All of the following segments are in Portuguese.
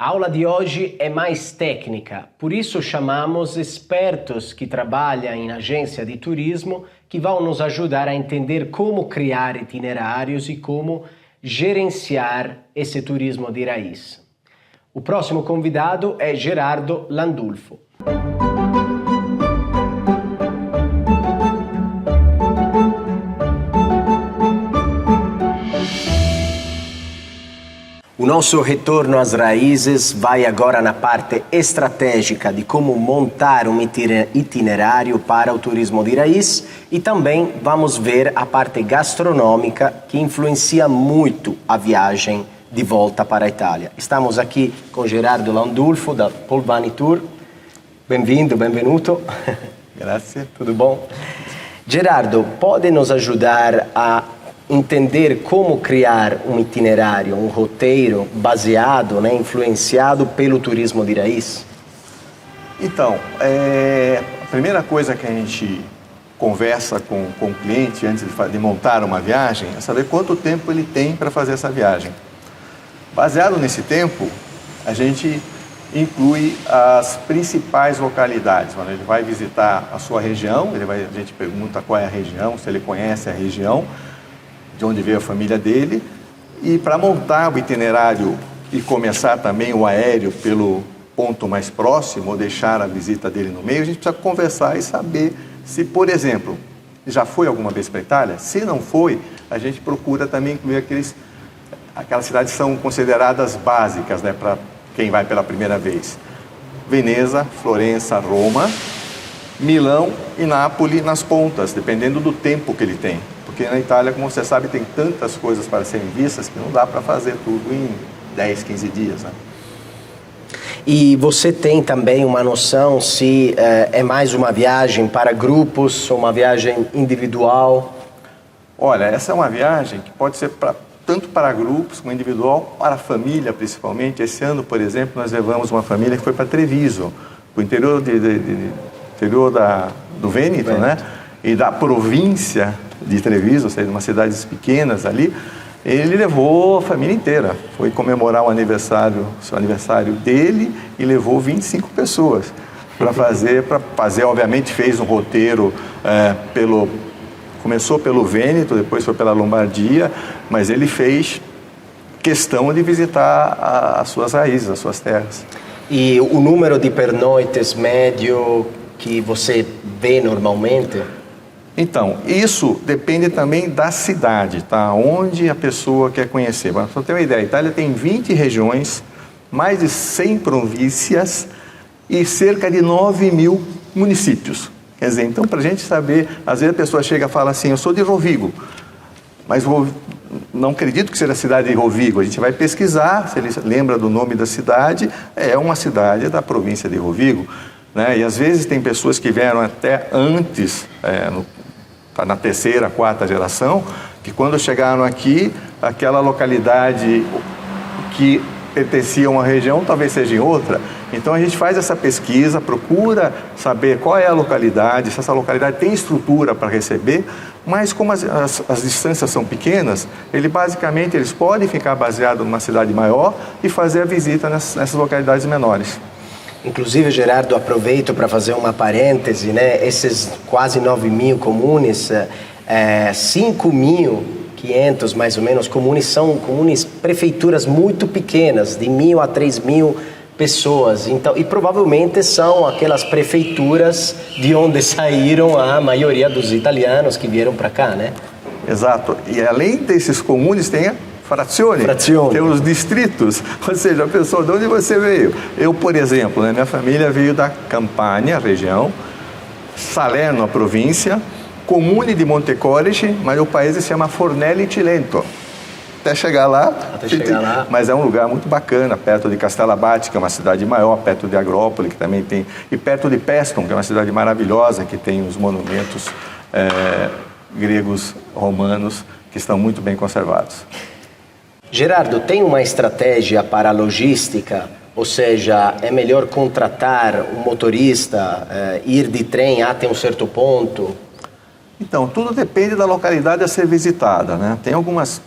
A aula de hoje é mais técnica, por isso chamamos expertos que trabalham em agência de turismo que vão nos ajudar a entender como criar itinerários e como gerenciar esse turismo de raiz. O próximo convidado é Gerardo Landulfo. O nosso retorno às raízes vai agora na parte estratégica de como montar um itinerário para o turismo de raiz e também vamos ver a parte gastronômica que influencia muito a viagem de volta para a Itália. Estamos aqui com Gerardo Landulfo da Polvani Tour. Bem-vindo, benvenuto. Grazie. Tudo bom? Gerardo, pode nos ajudar a entender como criar um itinerário, um roteiro baseado, influenciado pelo turismo de raiz? Então, a primeira coisa que a gente conversa com o cliente antes de montar uma viagem é saber quanto tempo ele tem para fazer essa viagem. Baseado nesse tempo, a gente inclui as principais localidades. Quando ele vai visitar a sua região, a gente pergunta qual é a região, se ele conhece a região, de onde veio a família dele, e para montar o itinerário e começar também o aéreo pelo ponto mais próximo, ou deixar a visita dele no meio, a gente precisa conversar e saber se, por exemplo, já foi alguma vez para a Itália? Se não foi, a gente procura também incluir aquelas cidades que são consideradas básicas, para quem vai pela primeira vez. Veneza, Florença, Roma, Milão e Nápoles nas pontas, dependendo do tempo que ele tem. Porque na Itália, como você sabe, tem tantas coisas para serem vistas que não dá para fazer tudo em 10, 15 dias. Né? E você tem também uma noção se é mais uma viagem para grupos ou uma viagem individual? Olha, essa é uma viagem que pode ser tanto para grupos como individual, para a família principalmente. Esse ano, por exemplo, nós levamos uma família que foi para Treviso, para o interior, do Vêneto, né? E da província de Treviso, ou seja, umas cidades pequenas ali. Ele levou a família inteira, foi comemorar seu aniversário dele e levou 25 pessoas para fazer, obviamente fez um roteiro começou pelo Vêneto, depois foi pela Lombardia, mas ele fez questão de visitar as suas raízes, as suas terras. E o número de pernoites médio que você vê normalmente? Então, isso depende também da cidade, tá? Onde a pessoa quer conhecer. Para você ter uma ideia, a Itália tem 20 regiões, mais de 100 províncias e cerca de 9.000 municípios. Quer dizer, então, para a gente saber, às vezes a pessoa chega e fala assim, eu sou de Rovigo, mas não acredito que seja a cidade de Rovigo. A gente vai pesquisar, se ele lembra do nome da cidade, é uma cidade da província de Rovigo. Né? E às vezes tem pessoas que vieram até antes, na terceira, quarta geração, que quando chegaram aqui, aquela localidade que pertencia a uma região talvez seja em outra. Então a gente faz essa pesquisa, procura saber qual é a localidade, se essa localidade tem estrutura para receber, mas como as distâncias são pequenas, eles podem ficar baseados numa cidade maior e fazer a visita nessas localidades menores. Inclusive, Gerardo, aproveito para fazer uma parêntese, esses quase 9.000 comunes, 5.500 mais ou menos comunes são prefeituras muito pequenas, de 1.000 a 3.000 pessoas. Então, e provavelmente são aquelas prefeituras de onde saíram a maioria dos italianos que vieram para cá, né? Exato. E além desses comunes, tem a frazione, tem os distritos, ou seja, a pessoa, de onde você veio? Eu, por exemplo, minha família veio da Campania, região, Salerno, a província, Comune de Montecoreci, mas o país se chama Fornelli Cilento. Até chegar lá, mas é um lugar muito bacana, perto de Castellabate, que é uma cidade maior, perto de Agrópoli, que também tem, e perto de Pestum, que é uma cidade maravilhosa, que tem os monumentos gregos, romanos, que estão muito bem conservados. Gerardo, tem uma estratégia para a logística? Ou seja, é melhor contratar um motorista, ir de trem até um certo ponto? Então, tudo depende da localidade a ser visitada, né? Tem algumas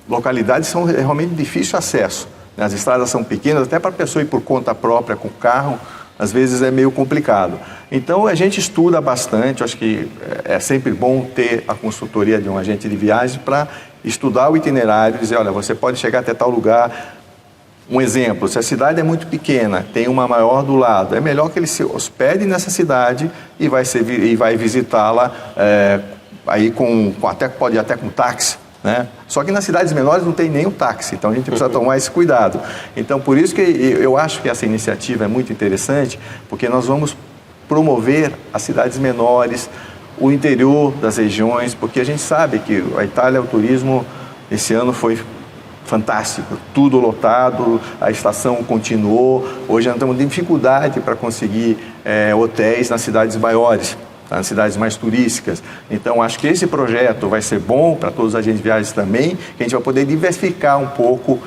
localidades que são realmente de difícil acesso. As estradas são pequenas, até para a pessoa ir por conta própria com o carro, às vezes é meio complicado. Então a gente estuda bastante, acho que é sempre bom ter a consultoria de um agente de viagem para estudar o itinerário, dizer, olha, você pode chegar até tal lugar. Um exemplo, se a cidade é muito pequena, tem uma maior do lado, é melhor que ele se hospede nessa cidade e vai visitá-la aí pode ir até com táxi, né? Só que nas cidades menores não tem nem o táxi, então a gente precisa tomar esse cuidado. Então, por isso que eu acho que essa iniciativa é muito interessante, porque nós vamos promover as cidades menores, o interior das regiões, porque a gente sabe que a Itália, o turismo, esse ano foi fantástico, tudo lotado, a estação continuou. Hoje nós estamos tendo dificuldade para conseguir hotéis nas cidades maiores, nas cidades mais turísticas. Então, acho que esse projeto vai ser bom para todos os agentes de viagens também, que a gente vai poder diversificar um pouco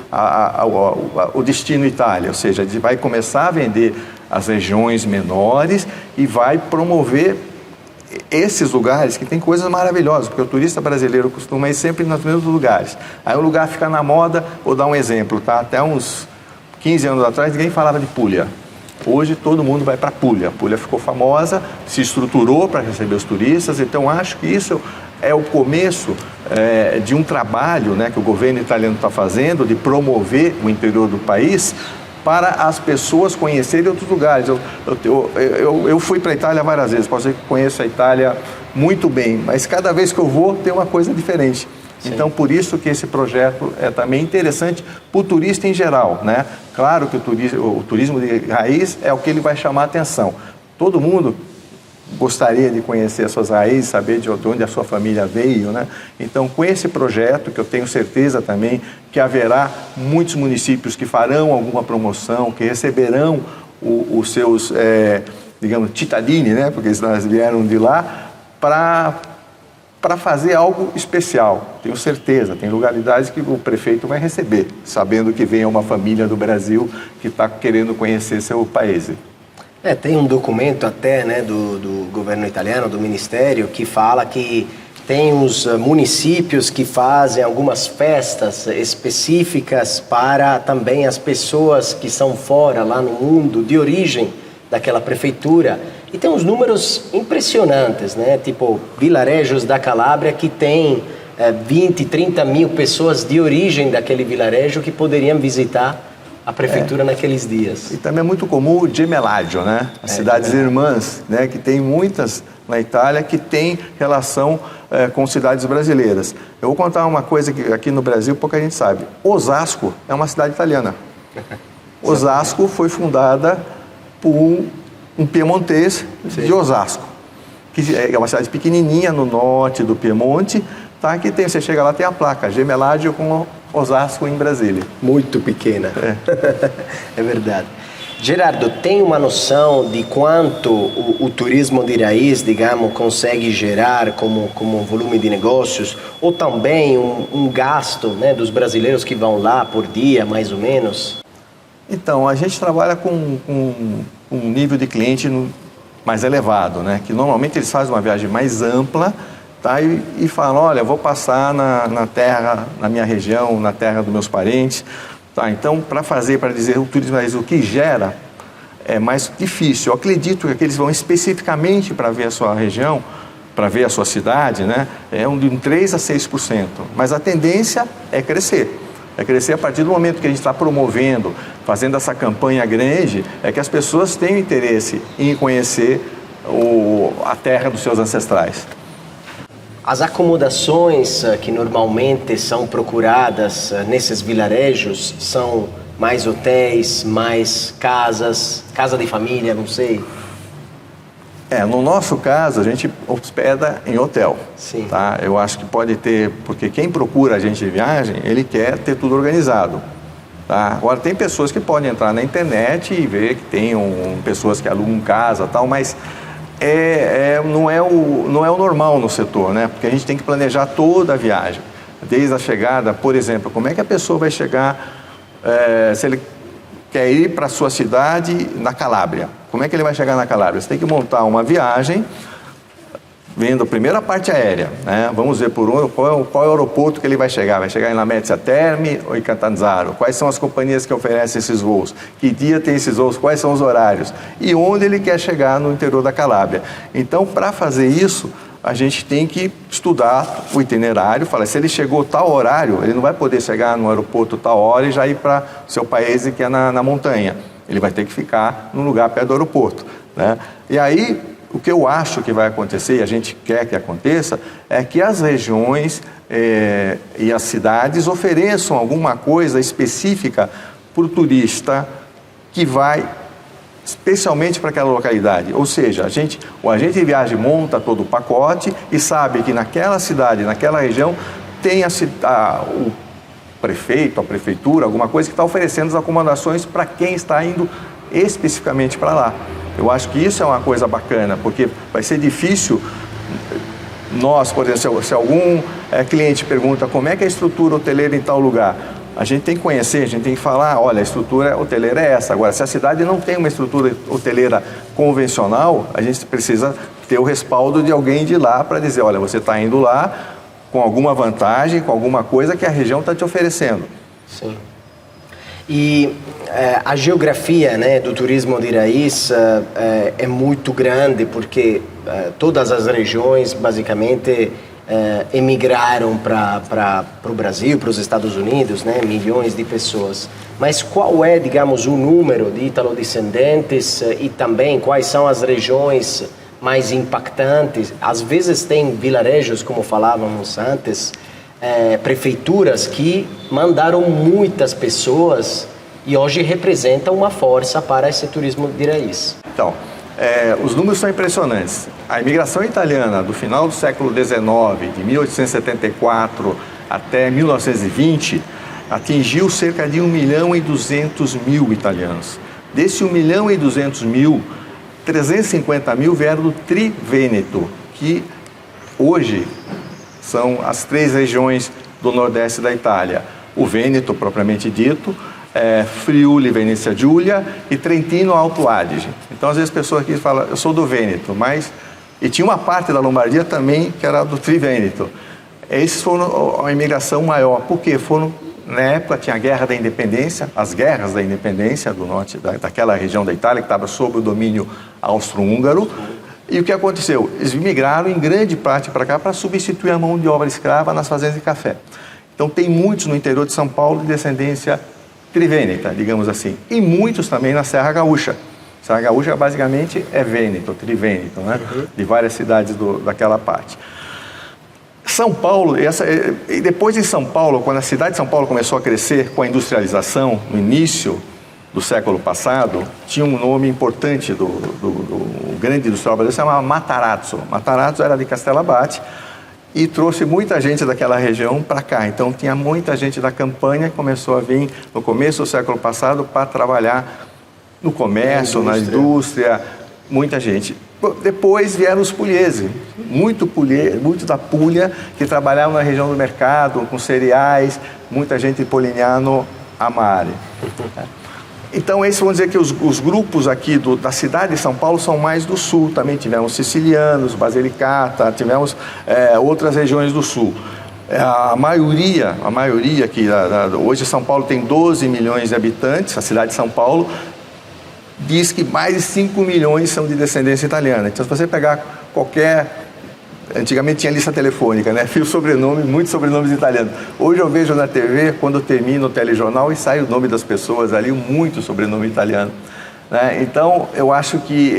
o destino Itália, ou seja, a gente vai começar a vender as regiões menores e vai promover esses lugares que tem coisas maravilhosas, porque o turista brasileiro costuma ir sempre nos mesmos lugares. Aí o lugar fica na moda, vou dar um exemplo, tá? Até uns 15 anos atrás ninguém falava de Puglia. Hoje todo mundo vai para Puglia. Puglia ficou famosa, se estruturou para receber os turistas, então acho que isso é o começo de um trabalho, né, que o governo italiano está fazendo, de promover o interior do país para as pessoas conhecerem outros lugares. Eu fui para a Itália várias vezes, posso dizer que conheço a Itália muito bem, mas cada vez que eu vou tem uma coisa diferente. Sim. Então, por isso que esse projeto é também interessante para o turista em geral, né? Claro que o turismo de raiz é o que ele vai chamar a atenção. Todo mundo gostaria de conhecer as suas raízes, saber de onde a sua família veio, né? Então, com esse projeto, que eu tenho certeza também que haverá muitos municípios que farão alguma promoção, que receberão os seus, digamos, cittadini, né? Porque eles vieram de lá, para fazer algo especial. Tenho certeza, tem localidades que o prefeito vai receber, sabendo que vem uma família do Brasil que está querendo conhecer seu país. Tem um documento até, né, do governo italiano, do ministério, que fala que tem os municípios que fazem algumas festas específicas para também as pessoas que são fora, lá no mundo, de origem daquela prefeitura. E tem uns números impressionantes, né? Tipo, vilarejos da Calábria que tem 20, 30 mil pessoas de origem daquele vilarejo que poderiam visitar a prefeitura naqueles dias. E também é muito comum o gemellaggio, né? As cidades irmãs, né? Que tem muitas na Itália que tem relação com cidades brasileiras. Eu vou contar uma coisa que aqui no Brasil pouca gente sabe. Osasco é uma cidade italiana. Osasco foi fundada por um piemontês de Osasco, que é uma cidade pequenininha no norte do Piemonte, tá? Que você chega lá, tem a placa gemellaggio com Osasco em Brasília. Muito pequena. É verdade. Gerardo, tem uma noção de quanto o turismo de raiz, digamos, consegue gerar como volume de negócios, ou também um gasto, né, dos brasileiros que vão lá por dia, mais ou menos? Então, a gente trabalha com um nível de cliente mais elevado, né? Que normalmente eles fazem uma viagem mais ampla, tá? E falam, olha, eu vou passar na terra, na minha região, na terra dos meus parentes, tá? Então, para dizer o turismo raiz, o que gera é mais difícil. Eu acredito que eles vão especificamente para ver a sua região, para ver a sua cidade, né? De 3% a 6%. Mas a tendência é crescer. É crescer a partir do momento que a gente está promovendo, fazendo essa campanha grande, é que as pessoas têm interesse em conhecer a terra dos seus ancestrais. As acomodações que normalmente são procuradas nesses vilarejos são mais hotéis, mais casas, casa de família, não sei. No nosso caso, a gente hospeda em hotel. Sim. Tá? Eu acho que pode ter, porque quem procura agente de viagem, ele quer ter tudo organizado. Tá? Agora, tem pessoas que podem entrar na internet e ver que tem pessoas que alugam casa, tal, mas não é o normal no setor, né? Porque a gente tem que planejar toda a viagem. Desde a chegada, por exemplo, como é que a pessoa vai chegar, se ele quer ir para a sua cidade na Calábria. Como é que ele vai chegar na Calábria? Você tem que montar uma viagem, vendo primeiro a parte aérea, né? Vamos ver qual é o aeroporto que ele vai chegar. Vai chegar em Lamezia Terme ou em Catanzaro? Quais são as companhias que oferecem esses voos? Que dia tem esses voos? Quais são os horários? E onde ele quer chegar no interior da Calábria? Então, para fazer isso, a gente tem que estudar o itinerário, falar, se ele chegou tal horário, ele não vai poder chegar no aeroporto tal hora e já ir para o seu país que é na montanha. Ele vai ter que ficar num lugar perto do aeroporto, né? E aí, o que eu acho que vai acontecer, e a gente quer que aconteça, é que as regiões e as cidades ofereçam alguma coisa específica para o turista que vai especialmente para aquela localidade. Ou seja, o agente de viagem monta todo o pacote e sabe que naquela cidade, naquela região, tem o prefeito, a prefeitura, alguma coisa que está oferecendo as acomodações para quem está indo especificamente para lá. Eu acho que isso é uma coisa bacana, porque vai ser difícil nós, por exemplo, se algum cliente pergunta como é que é a estrutura hoteleira em tal lugar, a gente tem que conhecer, a gente tem que falar, olha, a estrutura hoteleira é essa. Agora, se a cidade não tem uma estrutura hoteleira convencional, a gente precisa ter o respaldo de alguém de lá para dizer, olha, você está indo lá com alguma vantagem, com alguma coisa que a região está te oferecendo. Sim. E a geografia, né, do turismo de raiz é muito grande, porque todas as regiões, basicamente, emigraram para o Brasil, para os Estados Unidos, né, milhões de pessoas. Mas qual é, digamos, o número de italodescendentes e também quais são as regiões mais impactantes? Às vezes tem vilarejos, como falávamos antes, prefeituras que mandaram muitas pessoas e hoje representam uma força para esse turismo de raiz. Então, os números são impressionantes. A imigração italiana do final do século XIX, de 1874 até 1920, atingiu cerca de 1.200.000 italianos. Desse 1.200.000, 350.000 vieram do Trivêneto, que hoje são as 3 regiões do nordeste da Itália. O Vêneto, propriamente dito, Friuli, Venezia Giulia e Trentino Alto Adige. Então, às vezes, pessoas aqui falam, eu sou do Vêneto, mas... E tinha uma parte da Lombardia também que era do Trivêneto. Esses foram a imigração maior, porque na época tinha a Guerra da Independência, as guerras da independência do norte, daquela região da Itália que estava sob o domínio austro-húngaro. E o que aconteceu? Eles migraram em grande parte para cá para substituir a mão de obra escrava nas fazendas de café. Então, tem muitos no interior de São Paulo de descendência trivêneta, digamos assim, e muitos também na Serra Gaúcha. Serra Gaúcha basicamente é vêneto, trivêneto, né? De várias cidades daquela parte. São Paulo, e depois de São Paulo, quando a cidade de São Paulo começou a crescer com a industrialização no início do século passado, tinha um nome importante do grande industrial brasileiro, se chamava Matarazzo. Matarazzo era de Castelo Abate e trouxe muita gente daquela região para cá. Então, tinha muita gente da Campanha que começou a vir no começo do século passado para trabalhar no comércio, na indústria, muita gente. Depois vieram os pugliesi, muito da Puglia, que trabalhavam na região do mercado, com cereais, muita gente de Polignano a Mare. Então, esses vão dizer que os grupos aqui da cidade de São Paulo são mais do sul. Também tivemos sicilianos, Basilicata, tivemos outras regiões do sul. A maioria que hoje São Paulo tem 12 milhões de habitantes, a cidade de São Paulo, diz que mais de 5 milhões são de descendência italiana. Então, se você pegar antigamente tinha lista telefônica, né? Fio sobrenome, muitos sobrenomes italianos. Hoje eu vejo na TV, quando termina o telejornal, e sai o nome das pessoas ali, muito sobrenome italiano, né? Então, eu acho que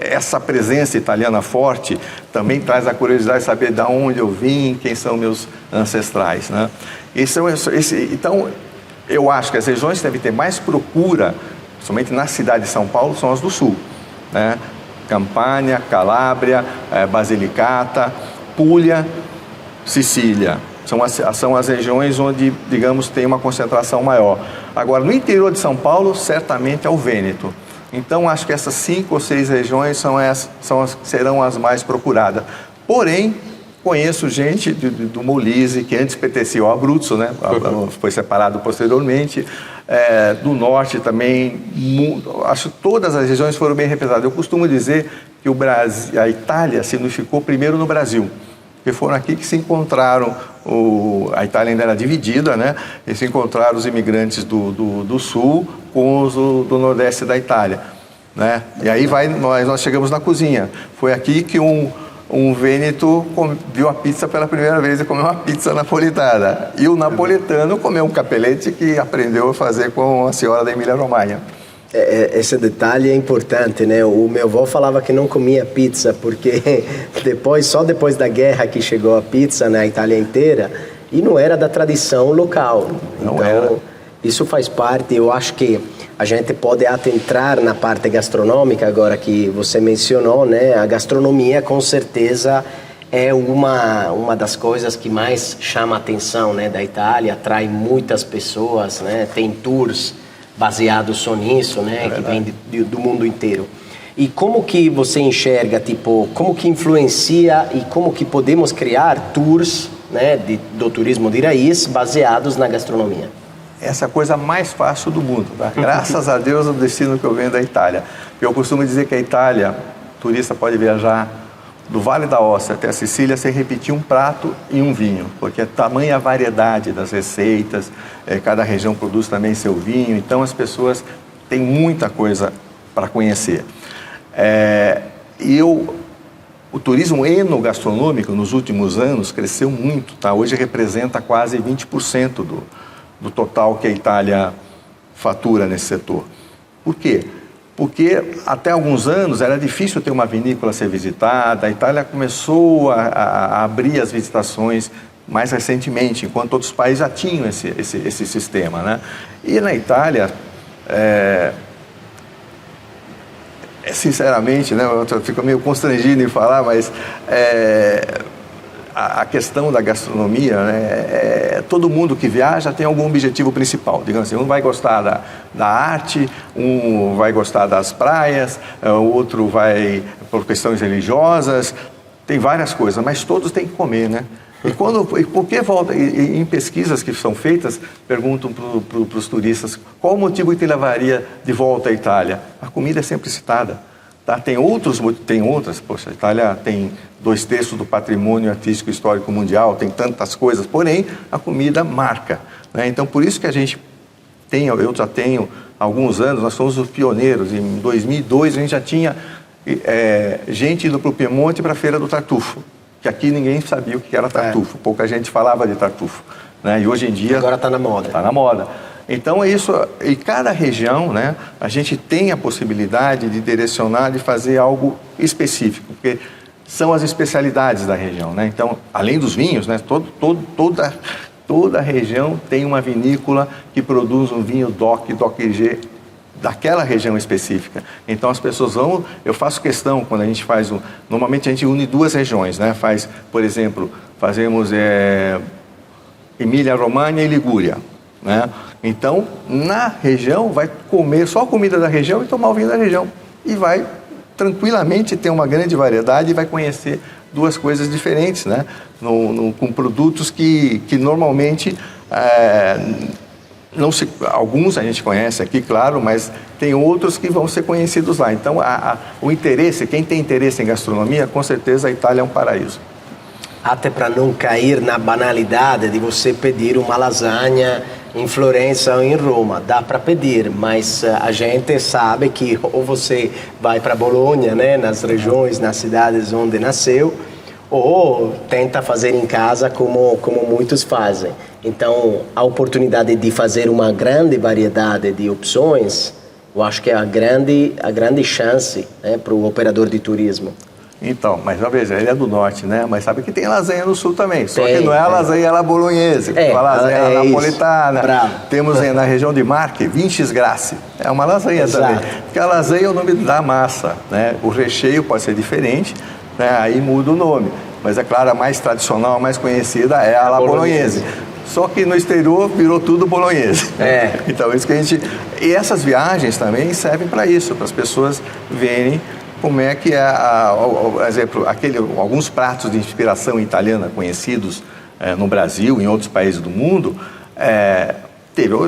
essa presença italiana forte também traz a curiosidade de saber de onde eu vim, quem são meus ancestrais, né? Então, eu acho que as regiões que devem ter mais procura, somente na cidade de São Paulo, são as do sul, né? Campania, Calábria, Basilicata, Puglia, Sicília. São as regiões onde, digamos, tem uma concentração maior. Agora, no interior de São Paulo, certamente é o Vêneto. Então, acho que essas 5 ou 6 regiões serão as mais procuradas. Porém, conheço gente do Molise, que antes pertencia ao Abruzzo, né? Foi separado posteriormente. do norte também, acho que todas as regiões foram bem representadas. Eu costumo dizer que a Itália se unificou primeiro no Brasil, porque foram aqui que se encontraram, a Itália ainda era dividida, né? E se encontraram os imigrantes do sul com os do nordeste da Itália, né? E aí nós chegamos na cozinha. Foi aqui que um vêneto viu a pizza pela primeira vez e comeu uma pizza napolitana. E o napolitano comeu um capelete que aprendeu a fazer com a senhora da Emília-Romanha. Esse detalhe é importante, né? O meu avô falava que não comia pizza porque só depois da guerra que chegou a pizza na Itália inteira e não era da tradição local. Não então, era. Isso faz parte, eu acho que a gente pode adentrar na parte gastronômica agora que você mencionou, né? A gastronomia com certeza é uma das coisas que mais chama a atenção, né, da Itália, atrai muitas pessoas, né? Tem tours baseados só nisso, né, que vem do mundo inteiro. E como que você enxerga, tipo, como que influencia e como que podemos criar tours, né, do turismo de raiz baseados na gastronomia? Essa é a coisa mais fácil do mundo, tá? Graças a Deus o destino que eu venho da Itália. Eu costumo dizer que a Itália, o turista pode viajar do Vale da Óssea até a Sicília sem repetir um prato e um vinho, porque é tamanha a variedade das receitas, cada região produz também seu vinho, então as pessoas têm muita coisa para conhecer. O turismo enogastronômico nos últimos anos cresceu muito, tá? Hoje representa quase 20% do total que a Itália fatura nesse setor. Por quê? Porque até alguns anos era difícil ter uma vinícola a ser visitada, a Itália começou a abrir as visitações mais recentemente, enquanto outros países já tinham esse sistema, né? E na Itália, sinceramente, né, eu fico meio constrangido em falar, mas a questão da gastronomia, né, todo mundo que viaja tem algum objetivo principal. Digamos assim, um vai gostar da arte, um vai gostar das praias, o outro vai por questões religiosas, tem várias coisas, mas todos têm que comer, né? E por que volta? Em pesquisas que são feitas, perguntam para os turistas qual o motivo que te levaria de volta à Itália. A comida é sempre citada. Tá? Tem outras, poxa, a Itália tem 2/3 do patrimônio artístico histórico mundial, tem tantas coisas, porém a comida marca, né? Então por isso que eu já tenho alguns anos, nós somos os pioneiros. Em 2002 a gente já tinha gente indo para o Piemonte para a Feira do Tartufo, que aqui ninguém sabia o que era tartufo, pouca gente falava de tartufo, né? E hoje em dia agora está na moda. Está na moda. Então é isso, em cada região, né, a gente tem a possibilidade de direcionar, de fazer algo específico, porque são as especialidades da região, né? Então, além dos vinhos, né, toda região tem uma vinícola que produz um vinho DOC daquela região específica. Então as pessoas eu faço questão quando a gente faz normalmente a gente une duas regiões, né? Por exemplo, fazemos Emília-Romanha e Ligúria, né? Então, na região, vai comer só a comida da região e tomar o vinho da região. E vai tranquilamente ter uma grande variedade e vai conhecer duas coisas diferentes, né? Com produtos que normalmente alguns a gente conhece aqui, claro, mas tem outros que vão ser conhecidos lá. Então, o interesse, quem tem interesse em gastronomia, com certeza a Itália é um paraíso. Até para não cair na banalidade de você pedir uma lasanha em Florença ou em Roma, dá para pedir, mas a gente sabe que ou você vai para Bolonha, né, nas regiões, nas cidades onde nasceu, ou tenta fazer em casa como muitos fazem. Então, a oportunidade de fazer uma grande variedade de opções, eu acho que é a grande chance, né, para o operador de turismo. Então, mas uma vez, ele é do norte, né? Mas sabe que tem lasanha no sul também. Só que não é a lasanha la bolognese, é a lasanha napolitana. Bravo. Temos na região de Marche, Vincis Grassi. É uma lasanha também. Porque a lasanha é o nome da massa, né? O recheio pode ser diferente, né? Aí muda o nome. Mas é claro, a mais tradicional, a mais conhecida é a la bolognese. Só que no exterior virou tudo bolognese. Então, isso que a gente... E essas viagens também servem para isso, para as pessoas verem como é que por exemplo, alguns pratos de inspiração italiana conhecidos no Brasil e em outros países do mundo,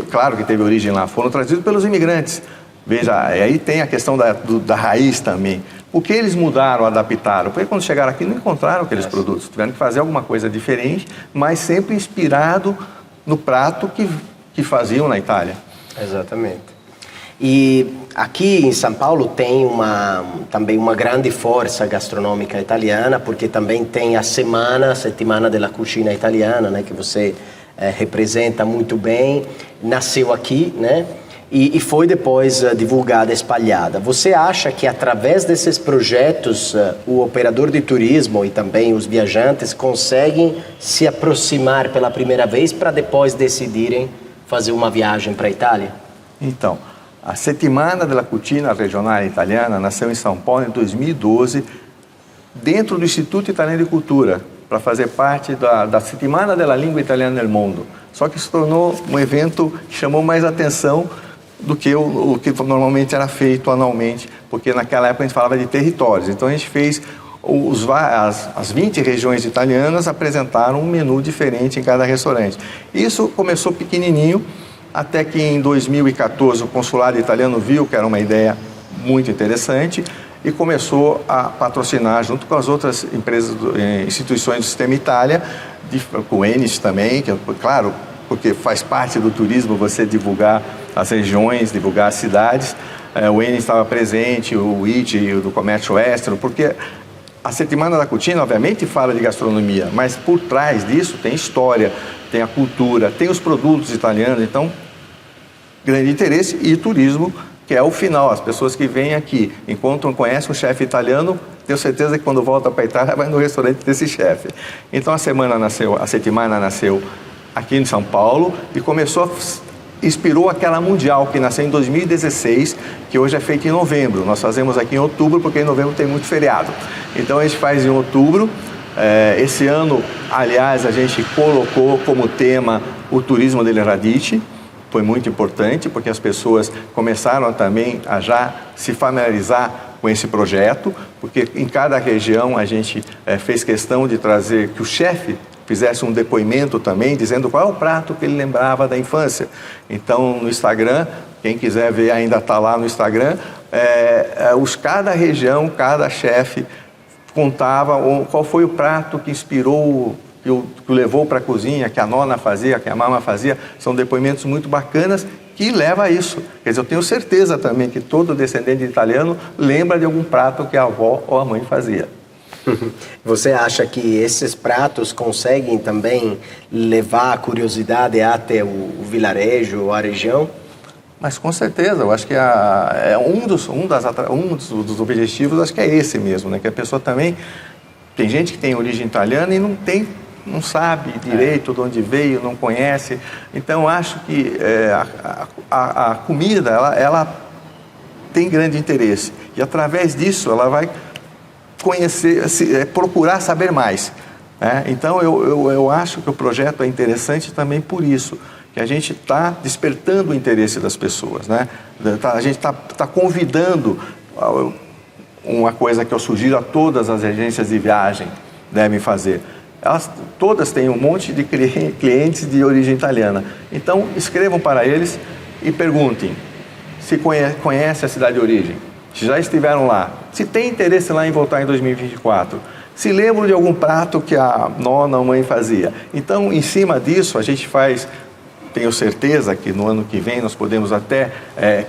Claro que teve origem lá, foram trazidos pelos imigrantes. Veja, aí tem a questão da raiz também. Por que eles mudaram, adaptaram? Porque quando chegaram aqui não encontraram aqueles produtos, tiveram que fazer alguma coisa diferente, mas sempre inspirado no prato que faziam na Itália. Exatamente. E aqui em São Paulo tem também uma grande força gastronômica italiana, porque também tem a Settimana della Cucina Italiana, né, que você representa muito bem, nasceu aqui, né? E foi depois divulgada, espalhada. Você acha que através desses projetos o operador de turismo e também os viajantes conseguem se aproximar pela primeira vez para depois decidirem fazer uma viagem para a Itália? Então, a Settimana della Cucina Regionale Italiana nasceu em São Paulo em 2012, dentro do Instituto Italiano de Cultura, para fazer parte da Settimana della Lingua Italiana nel Mondo. Só que se tornou um evento que chamou mais atenção do que o que normalmente era feito anualmente, porque naquela época a gente falava de territórios. Então a gente fez, as 20 regiões italianas apresentaram um menu diferente em cada restaurante. Isso começou pequenininho, até que em 2014 o consulado italiano viu que era uma ideia muito interessante e começou a patrocinar, junto com as outras empresas, instituições do Sistema Itália, com o Enis também, que é claro, porque faz parte do turismo você divulgar as regiões, divulgar as cidades. O Enis estava presente, o IT, o do Comércio Extra, porque a Settimana della Cucina, obviamente, fala de gastronomia, mas por trás disso tem história, tem a cultura, tem os produtos italianos, então, grande interesse e turismo, que é o final. As pessoas que vêm aqui, enquanto conhecem um chefe italiano, tenho certeza que quando volta para a Itália vai no restaurante desse chefe. Então a Settimana nasceu aqui em São Paulo e inspirou aquela mundial que nasceu em 2016, que hoje é feita em novembro. Nós fazemos aqui em outubro, porque em novembro tem muito feriado. Então a gente faz em outubro. Esse ano, aliás, a gente colocou como tema o turismo delle radici. Foi muito importante, porque as pessoas começaram também a já se familiarizar com esse projeto, porque em cada região a gente fez questão de trazer que o chefe fizesse um depoimento também, dizendo qual é o prato que ele lembrava da infância. Então, no Instagram, quem quiser ver ainda está lá no Instagram, cada região, cada chefe contava qual foi o prato que inspirou, que o levou para a cozinha, que a nona fazia, que a mama fazia. São depoimentos muito bacanas que leva a isso. Quer dizer, eu tenho certeza também que todo descendente italiano lembra de algum prato que a avó ou a mãe fazia. Você acha que esses pratos conseguem também levar a curiosidade até o vilarejo, a região? Mas com certeza, eu acho que um dos objetivos, acho que é esse mesmo, né? Que a pessoa também, tem gente que tem origem italiana e não sabe direito de onde veio, não conhece. Então eu acho que a comida, ela tem grande interesse e através disso ela vai conhecer, procurar saber mais, né? Então eu acho que o projeto é interessante também por isso, que a gente está despertando o interesse das pessoas, né? A gente está convidando, uma coisa que eu sugiro a todas as agências de viagem devem fazer. Elas todas têm um monte de clientes de origem italiana. Então escrevam para eles e perguntem se conhece a cidade de origem, se já estiveram lá, se tem interesse lá em voltar em 2024, se lembram de algum prato que a nona ou mãe fazia. Então, em cima disso, a gente tenho certeza que no ano que vem nós podemos até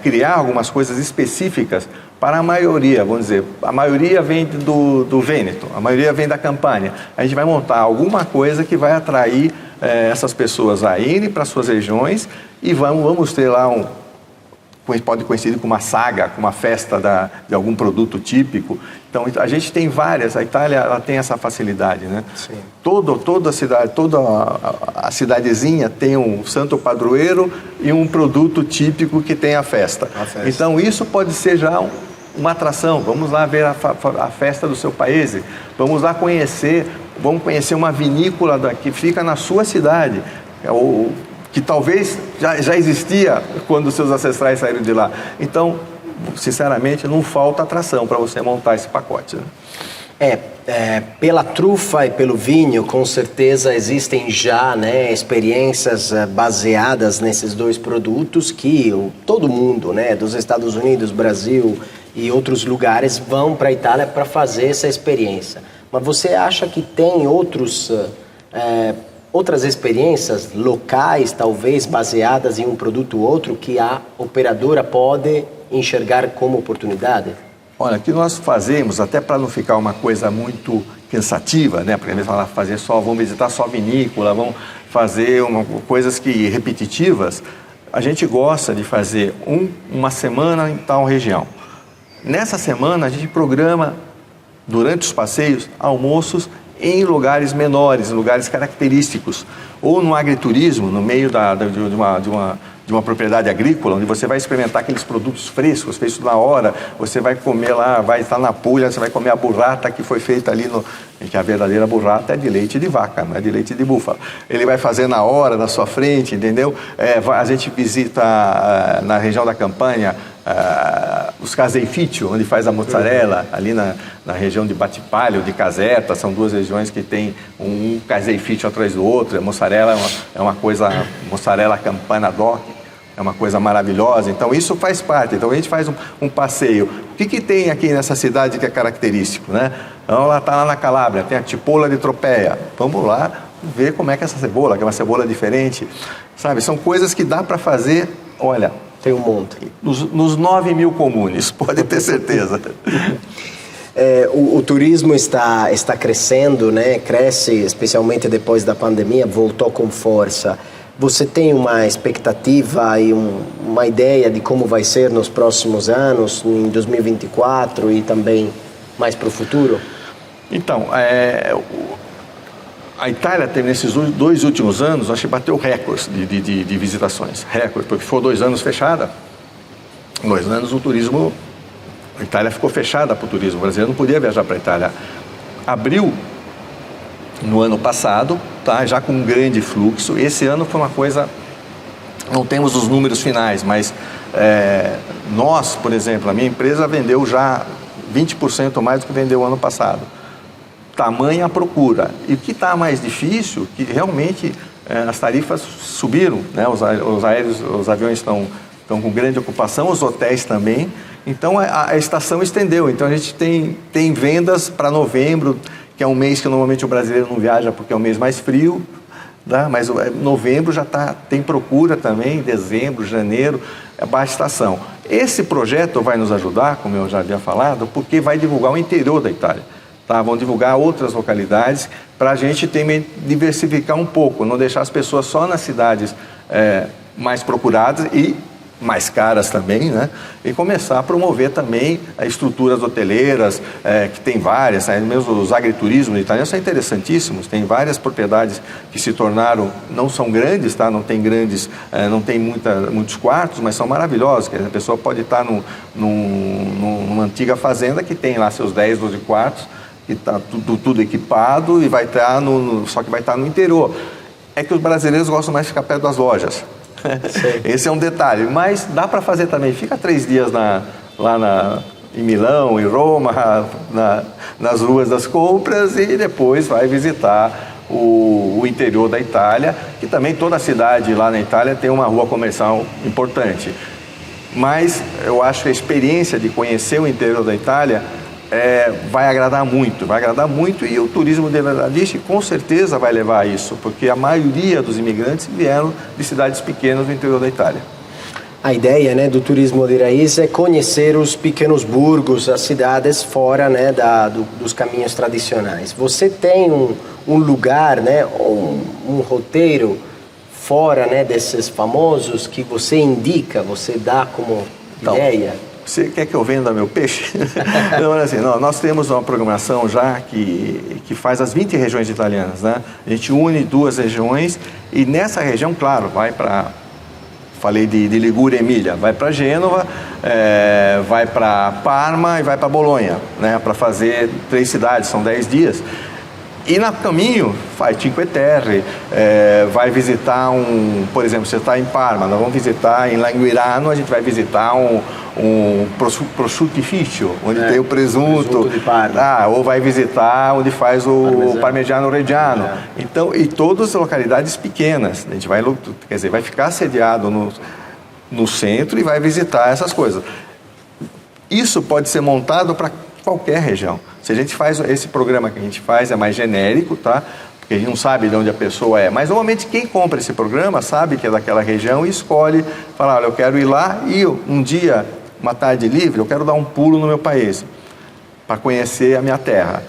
criar algumas coisas específicas para a maioria, vamos dizer, a maioria vem do Vêneto, a maioria vem da Campania. A gente vai montar alguma coisa que vai atrair essas pessoas a irem para suas regiões e vamos ter lá pode coincidir com uma saga, com uma festa de algum produto típico. Então, a gente tem várias, a Itália ela tem essa facilidade, né? Sim. Toda a cidadezinha tem um santo padroeiro e um produto típico que tem a festa. Então, isso pode ser já uma atração. Vamos lá ver a festa do seu país, vamos lá conhecer uma vinícola que fica na sua cidade, que talvez já existia quando seus ancestrais saíram de lá. Então, sinceramente, não falta atração para você montar esse pacote, né? Pela trufa e pelo vinho, com certeza existem já, né, experiências baseadas nesses dois produtos que todo mundo, né, dos Estados Unidos, Brasil e outros lugares vão para a Itália para fazer essa experiência. Mas você acha que tem outras experiências locais, talvez baseadas em um produto ou outro, que a operadora pode enxergar como oportunidade? Olha, o que nós fazemos, até para não ficar uma coisa muito cansativa, né? Porque às vezes vamos visitar só vinícola, vamos fazer coisas repetitivas, a gente gosta de fazer uma semana em tal região. Nessa semana a gente programa, durante os passeios, almoços em lugares menores, lugares característicos, ou no agriturismo, no meio de uma propriedade agrícola, onde você vai experimentar aqueles produtos frescos, feitos na hora, você vai comer lá, vai estar na Puglia, você vai comer a burrata que foi feita ali, que a verdadeira burrata é de leite de vaca, não é de leite de búfalo. Ele vai fazer na hora, na sua frente, entendeu? A gente visita na região da Campania, os caseificio, onde faz a mozzarella, ali na região de Battipaglia, de Caserta, são duas regiões que tem um caseificio atrás do outro. A mozzarella é uma coisa, mozzarella campana doc, é uma coisa maravilhosa. Então isso faz parte. Então a gente faz um passeio. O que tem aqui nessa cidade que é característico, né? Então ela está lá na Calábria, tem a cipolla de Tropea. Vamos lá ver como é que é essa cebola, que é uma cebola diferente, sabe? São coisas que dá para fazer, olha, tem um monte. Nos 9.000 comunes, pode ter certeza. O turismo está crescendo, né? Cresce, especialmente depois da pandemia, voltou com força. Você tem uma expectativa e uma ideia de como vai ser nos próximos anos, em 2024 e também mais para o futuro? Então, a Itália teve nesses 2 últimos anos, acho que bateu recordes de visitações. Recorde, porque foi 2 anos fechada. 2 anos o turismo, a Itália ficou fechada para o turismo. O brasileiro não podia viajar para a Itália. Abriu no ano passado, tá, já com um grande fluxo. Esse ano foi uma coisa, não temos os números finais, mas nós, por exemplo, a minha empresa vendeu já 20% mais do que vendeu o ano passado. Tamanha a procura. E o que está mais difícil, que realmente as tarifas subiram, né? Os aviões estão com grande ocupação, os hotéis também. Então a estação estendeu. Então a gente tem vendas para novembro, que é um mês que normalmente o brasileiro não viaja porque é um mês mais frio, tá? Mas novembro já tem procura também, dezembro, janeiro, é baixa estação. Esse projeto vai nos ajudar, como eu já havia falado, porque vai divulgar o interior da Itália. Tá, vão divulgar outras localidades para a gente diversificar um pouco, não deixar as pessoas só nas cidades mais procuradas e mais caras também, né? E começar a promover também estruturas hoteleiras, que tem várias, né? Mesmo os agriturismos italianos são interessantíssimos, tem várias propriedades que se tornaram, não são grandes, tá? Não tem grandes, não tem muitos quartos, mas são maravilhosos, a pessoa pode estar numa antiga fazenda que tem lá seus 10, 12 quartos, que está tudo equipado e vai estar só que vai estar no interior. É que os brasileiros gostam mais de ficar perto das lojas. Esse é um detalhe, mas dá para fazer também. Fica 3 dias em Milão, em Roma, nas ruas das compras e depois vai visitar o interior da Itália, que também toda cidade lá na Itália tem uma rua comercial importante. Mas eu acho que a experiência de conhecer o interior da Itália vai agradar muito e o turismo de Radice com certeza vai levar a isso, porque a maioria dos imigrantes vieram de cidades pequenas do interior da Itália. A ideia, né, do turismo de raiz é conhecer os pequenos burgos, as cidades fora, né, dos caminhos tradicionais. Você tem um lugar, né, um roteiro fora, né, desses famosos que você indica, você dá como ideia? Você quer que eu venda meu peixe? Não, nós temos uma programação já que faz as 20 regiões italianas, né? A gente une 2 regiões e nessa região, claro, vai para... Falei de Ligúria e Emília, vai para Gênova, vai para Parma e vai para Bolonha, né? Para fazer 3 cidades, são 10 dias. E no caminho, faz Cinque Terre, vai visitar por exemplo, você está em Parma, nós vamos visitar em Languirano, a gente vai visitar um prosciuttifício, onde tem o presunto de Parma. ou vai visitar onde faz o Parmigiano Reggiano. Então, e todas as localidades pequenas, a gente vai, quer dizer, vai ficar sediado no centro e vai visitar essas coisas. Isso pode ser montado para qualquer região. Se a gente faz esse programa que a gente faz, é mais genérico, tá? Porque a gente não sabe de onde a pessoa é. Mas, normalmente, quem compra esse programa sabe que é daquela região e escolhe, fala, olha, eu quero ir lá e um dia, uma tarde livre, eu quero dar um pulo no meu país, para conhecer a minha terra.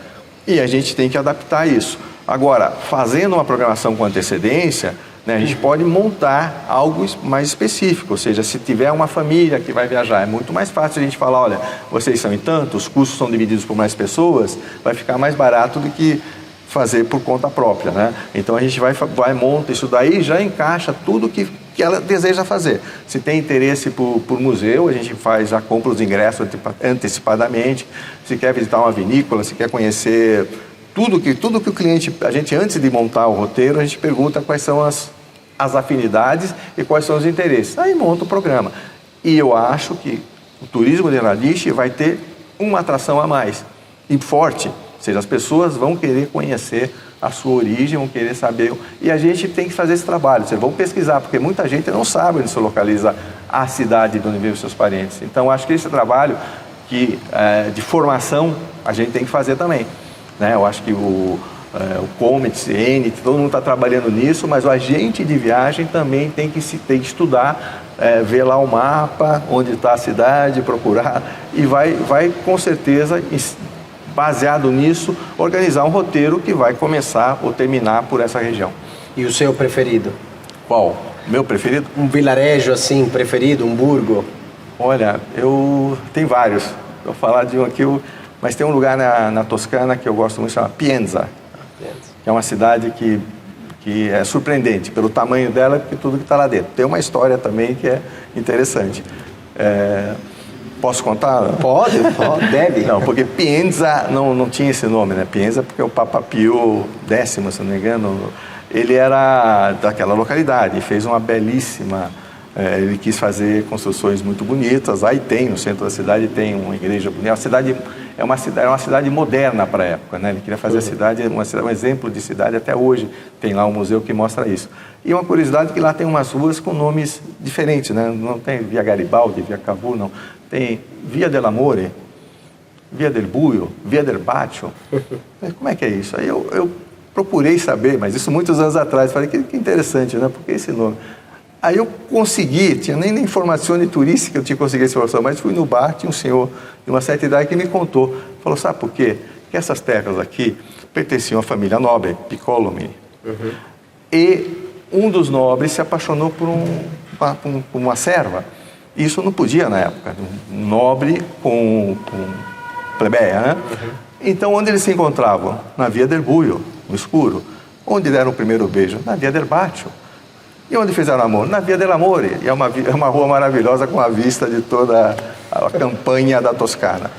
E a gente tem que adaptar isso. Agora, fazendo uma programação com antecedência, né, a gente pode montar algo mais específico, ou seja, se tiver uma família que vai viajar, é muito mais fácil a gente falar, olha, vocês são em tanto, os custos são divididos por mais pessoas, vai ficar mais barato do que fazer por conta própria, né? Então a gente vai monta isso daí, já encaixa tudo que ela deseja fazer. Se tem interesse por museu, a gente já compra os ingressos antecipadamente. Se quer visitar uma vinícola, se quer conhecer tudo que o cliente, a gente antes de montar o roteiro, a gente pergunta quais são as afinidades e quais são os interesses. Aí monta o programa. E eu acho que o turismo de Eradiche vai ter uma atração a mais, e forte. Ou seja, as pessoas vão querer conhecer a sua origem, vão querer saber. E a gente tem que fazer esse trabalho. Vocês vão pesquisar, porque muita gente não sabe onde se localiza a cidade de onde vivem os seus parentes. Então, acho que esse trabalho de formação a gente tem que fazer também. Né? Eu acho que o Comet, Enit, todo mundo está trabalhando nisso, mas o agente de viagem também tem que estudar, ver lá o mapa, onde está a cidade, procurar, e vai com certeza, baseado nisso, organizar um roteiro que vai começar ou terminar por essa região. E o seu preferido? Qual? Meu preferido? Um vilarejo assim, preferido, um burgo? Olha, eu tenho vários. Vou falar de um aqui, mas tem um lugar na Toscana que eu gosto muito, chama Pienza. Que é uma cidade que é surpreendente pelo tamanho dela e por tudo que está lá dentro. Tem uma história também que é interessante. Posso contar? Pode, deve. Não, porque Pienza não tinha esse nome, né? Pienza porque o Papa Pio X, se não me engano, ele era daquela localidade e fez uma belíssima... ele quis fazer construções muito bonitas. Aí no centro da cidade tem uma igreja bonita. A cidade é uma cidade moderna para a época, né? Ele queria fazer a cidade um exemplo de cidade até hoje. Tem lá um museu que mostra isso. E uma curiosidade que lá tem umas ruas com nomes diferentes, né? Não tem Via Garibaldi, Via Cavour, não. Tem Via dell'Amore, Via del Buio, Via del Baccio. Como é que é isso? Aí eu procurei saber, mas isso muitos anos atrás. Falei, que interessante, né? Por que esse nome? Aí eu consegui, tinha nem na informação turística eu tinha conseguido essa informação, mas fui no bar, tinha um senhor de uma certa idade que me contou. Falou, sabe por quê? Que essas terras aqui pertenciam à família nobre, Piccolomini. Uhum. E um dos nobres se apaixonou por uma serva. Isso não podia na época, um nobre com plebeia, né? Uhum. Então, onde eles se encontravam? Na Via del Buio, no escuro. Onde deram o primeiro beijo? Na Via del Baccio. E onde fizeram amor? Na Via dell'Amore. E é uma rua maravilhosa com a vista de toda a campanha da Toscana.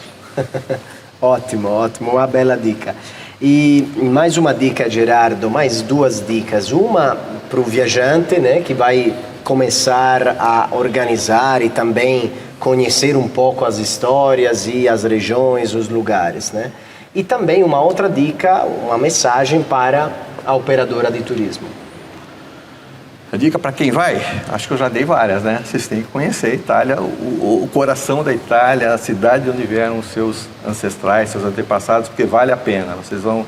Ótimo, uma bela dica. E mais uma dica, Gerardo, mais duas dicas. Uma para o viajante, né, que vai começar a organizar e também conhecer um pouco as histórias e as regiões, os lugares, né? E também uma outra dica, uma mensagem para a operadora de turismo. A dica para quem vai? Acho que eu já dei várias, né? Vocês têm que conhecer a Itália, o coração da Itália, a cidade onde vieram os seus ancestrais, seus antepassados, porque vale a pena. Vocês vão...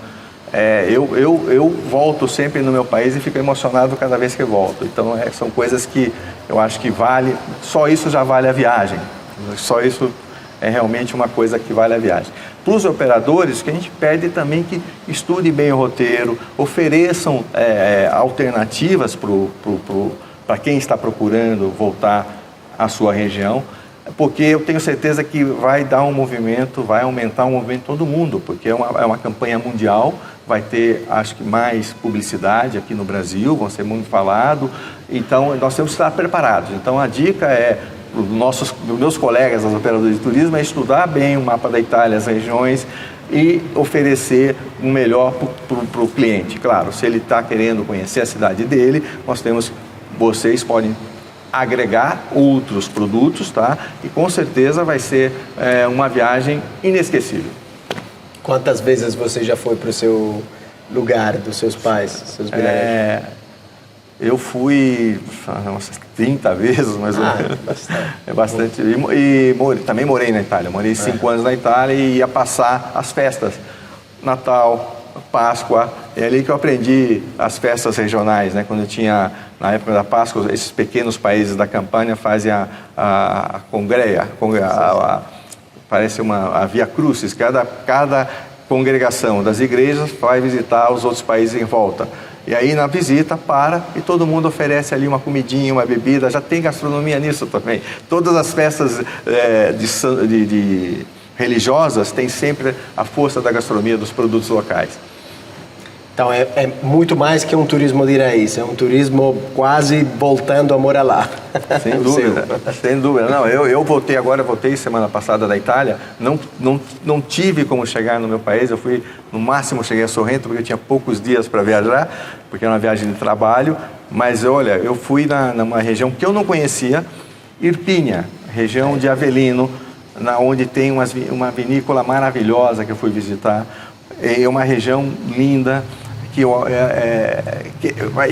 eu volto sempre no meu país e fico emocionado cada vez que eu volto. Então, são coisas que eu acho que vale... Só isso já vale a viagem. Só isso é realmente uma coisa que vale a viagem. Para os operadores, que a gente pede também que estudem bem o roteiro, ofereçam alternativas para quem está procurando voltar à sua região, porque eu tenho certeza que vai dar um movimento, vai aumentar o movimento de todo mundo, porque é uma campanha mundial, vai ter, acho que, mais publicidade aqui no Brasil, vão ser muito falado, então nós temos que estar preparados. Então a dica é dos meus colegas, os operadores de turismo, é estudar bem o mapa da Itália, as regiões, e oferecer o melhor para o cliente. Claro, se ele está querendo conhecer a cidade dele, vocês podem agregar outros produtos, tá? E com certeza vai ser uma viagem inesquecível. Quantas vezes você já foi para o seu lugar, dos seus pais, seus vilarejos? Eu fui umas 30 vezes, mais ou menos. Bastante. É bastante. Também morei na Itália. Morei 5 anos na Itália e ia passar as festas. Natal, Páscoa. É ali que eu aprendi as festas regionais, né? Quando eu tinha, na época da Páscoa, esses pequenos países da Campânia fazem a congreia, parece a Via Crucis. Cada congregação das igrejas vai visitar os outros países em volta. E aí na visita e todo mundo oferece ali uma comidinha, uma bebida, já tem gastronomia nisso também. Todas as festas religiosas têm sempre a força da gastronomia dos produtos locais. Então é muito mais que um turismo de raiz, é um turismo quase voltando a morar lá. Sem dúvida, sem dúvida. Não, eu voltei semana passada da Itália, não tive como chegar no meu país, eu fui, no máximo cheguei a Sorrento, porque eu tinha poucos dias para viajar, porque era uma viagem de trabalho, mas olha, eu fui numa região que eu não conhecia, Irpínia, região de Avellino, onde tem uma vinícola maravilhosa que eu fui visitar, é uma região linda, que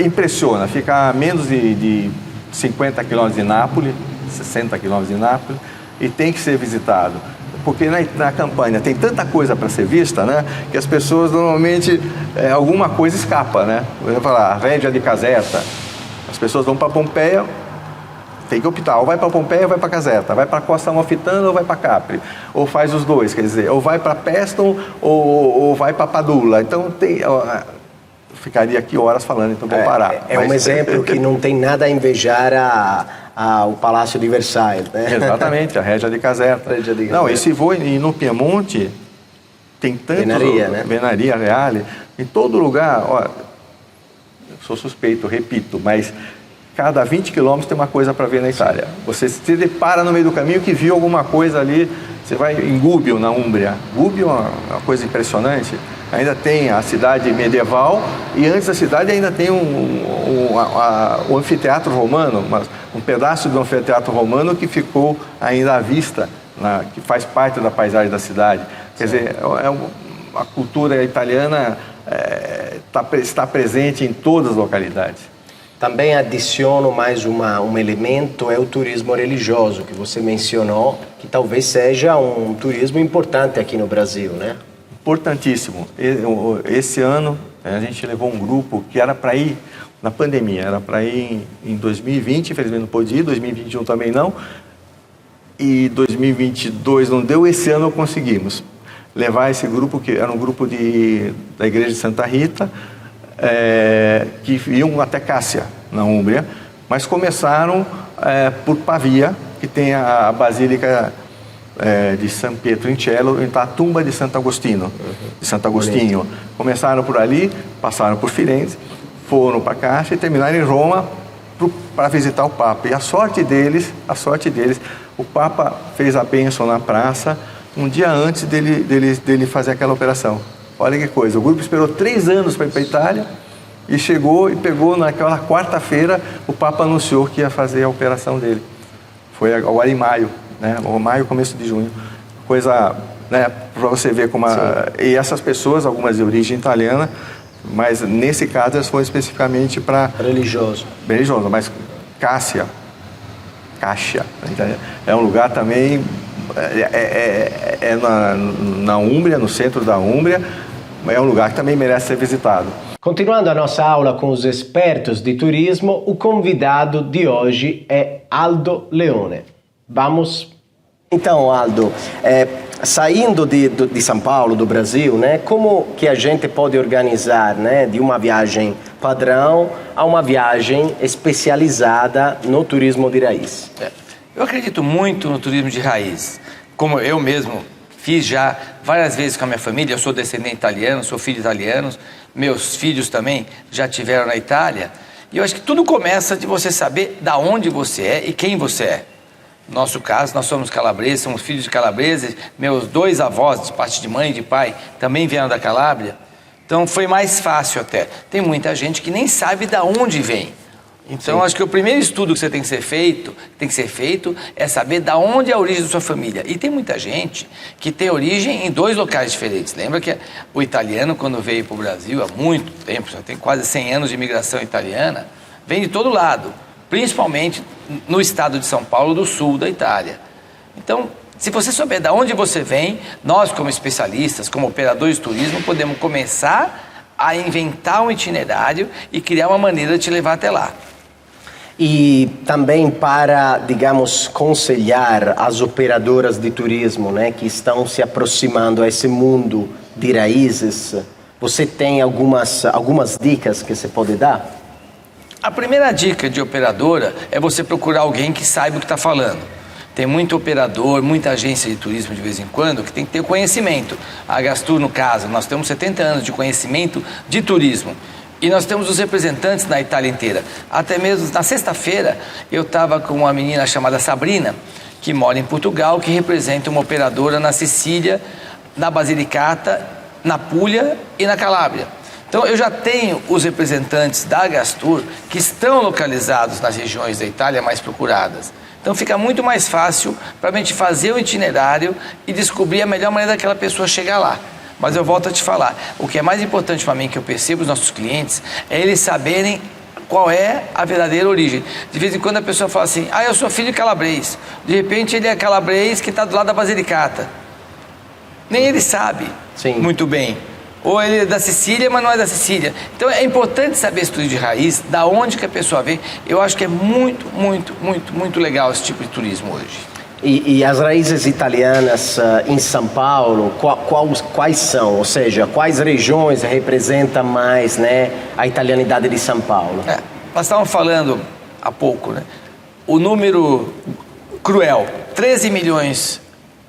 impressiona, fica a menos de 50 quilômetros de Nápoles, 60 quilômetros de Nápoles, e tem que ser visitado. Porque na Campânia tem tanta coisa para ser vista, né, que as pessoas normalmente, alguma coisa escapa, né? Eu vou falar, a Régia de Caserta, as pessoas vão para Pompeia, tem que optar, ou vai para Pompeia ou vai para Caserta, vai para Costa Amalfitana ou vai para Capri, ou faz os dois, quer dizer, ou vai para Pestum ou vai para Padula. Então ficaria aqui horas falando, então vou parar. Um exemplo que não tem nada a invejar ao Palácio de Versailles, né? Exatamente, a Régia de Caserta. Não, e se for no Piemonte, tem tanto... Venaria Reale, em todo lugar, ó, sou suspeito, repito, mas cada 20 quilômetros tem uma coisa para ver na Itália. Você se depara no meio do caminho que viu alguma coisa ali, você vai em Gubbio, na Úmbria. Gubbio é uma coisa impressionante. Ainda tem a cidade medieval e antes da cidade ainda tem o anfiteatro romano, um pedaço do anfiteatro romano que ficou ainda à vista, que faz parte da paisagem da cidade. Quer dizer, a cultura italiana está presente em todas as localidades. Também adiciono mais um elemento, é o turismo religioso, que você mencionou, que talvez seja um turismo importante aqui no Brasil, né? Importantíssimo. Esse ano a gente levou um grupo que era para ir na pandemia, era para ir em 2020, infelizmente não pôde ir, 2021 também não, e 2022 não deu, esse ano conseguimos levar esse grupo, que era um grupo da Igreja de Santa Rita, que iam até Cássia, na Úmbria, mas começaram por Pavia, que tem a Basílica de San Pietro in Cielo, a tumba de Santo Agostinho. Começaram por ali, passaram por Firenze, foram para Cássia e terminaram em Roma para visitar o Papa. E a sorte deles, o Papa fez a bênção na praça um dia antes dele fazer aquela operação. Olha que coisa, o grupo esperou 3 anos para ir para a Itália e chegou e pegou naquela quarta-feira, o Papa anunciou que ia fazer a operação dele. Foi agora em maio, né? Maio, começo de junho. Coisa, né, para você ver como e essas pessoas, algumas de origem italiana, mas nesse caso elas foram especificamente para... Religioso, mas Cássia, é um lugar também, na Úmbria, no centro da Úmbria, é um lugar que também merece ser visitado. Continuando a nossa aula com os expertos de turismo, o convidado de hoje é Aldo Leone. Vamos? Então, Aldo, saindo de São Paulo, do Brasil, né, como que a gente pode organizar, né, de uma viagem padrão a uma viagem especializada no turismo de raiz? Eu acredito muito no turismo de raiz, como eu mesmo fiz já várias vezes com a minha família. Eu sou descendente italiano, sou filho de italianos, meus filhos também já tiveram na Itália. E eu acho que tudo começa de você saber da onde você é e quem você é. Nosso caso, nós somos calabreses, somos filhos de calabreses. Meus 2 avós, de parte de mãe e de pai, também vieram da Calábria. Então foi mais fácil até. Tem muita gente que nem sabe de onde vem. Então, Sim. acho que o primeiro estudo que você tem que ser feito é saber de onde é a origem da sua família. E tem muita gente que tem origem em 2 locais diferentes. Lembra que o italiano, quando veio para o Brasil, há muito tempo, já tem quase 100 anos de imigração italiana, vem de todo lado, principalmente no estado de São Paulo, do sul da Itália. Então, se você souber de onde você vem, nós, como especialistas, como operadores de turismo, podemos começar a inventar um itinerário e criar uma maneira de te levar até lá. E também para, digamos, aconselhar as operadoras de turismo, né, que estão se aproximando a esse mundo de raízes, você tem algumas dicas que você pode dar? A primeira dica de operadora é você procurar alguém que saiba o que está falando. Tem muito operador, muita agência de turismo de vez em quando que tem que ter conhecimento. A Gastur, no caso, nós temos 70 anos de conhecimento de turismo. E nós temos os representantes na Itália inteira. Até mesmo na sexta-feira eu estava com uma menina chamada Sabrina, que mora em Portugal, que representa uma operadora na Sicília, na Basilicata, na Puglia e na Calábria. Então eu já tenho os representantes da Gastur que estão localizados nas regiões da Itália mais procuradas. Então fica muito mais fácil para a gente fazer o itinerário e descobrir a melhor maneira daquela pessoa chegar lá. Mas eu volto a te falar, o que é mais importante para mim, que eu percebo os nossos clientes, é eles saberem qual é a verdadeira origem. De vez em quando a pessoa fala assim, eu sou filho de calabrês. De repente ele é calabrês que está do lado da Basilicata. Nem ele sabe muito bem. Ou ele é da Sicília, mas não é da Sicília. Então é importante saber esse turismo de raiz, da onde que a pessoa vem. Eu acho que é muito, muito, muito, muito legal esse tipo de turismo hoje. E as raízes italianas em São Paulo, quais são? Ou seja, quais regiões representam mais, né, a italianidade de São Paulo? Nós estávamos falando há pouco, né? O número cruel, 13 milhões